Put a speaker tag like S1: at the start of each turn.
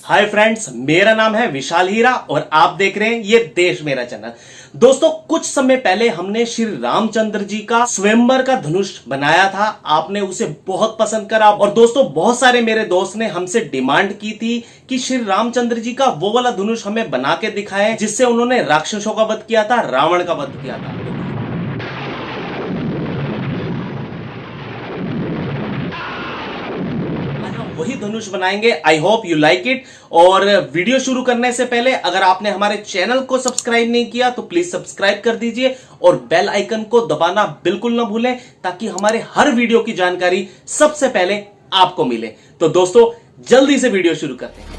S1: Hi friends, मेरा नाम है विशाल हीरा और आप देख रहे हैं ये देश मेरा चैनल। दोस्तों, कुछ समय पहले हमने श्री रामचंद्र जी का स्वयंवर का धनुष बनाया था। आपने उसे बहुत पसंद करा और दोस्तों बहुत सारे मेरे दोस्त ने हमसे डिमांड की थी कि श्री रामचंद्र जी का वो वाला धनुष हमें बना के दिखाएं जिससे उन्होंने राक्षसों का वध किया था, रावण का वध किया था। वही धनुष बनाएंगे। I hope you like it. और वीडियो शुरू करने से पहले अगर आपने हमारे चैनल को सब्सक्राइब नहीं किया तो प्लीज सब्सक्राइब कर दीजिए और बेल आइकन को दबाना बिल्कुल ना भूलें ताकि हमारे हर वीडियो की जानकारी सबसे पहले आपको मिले। तो दोस्तों जल्दी से वीडियो शुरू करते हैं।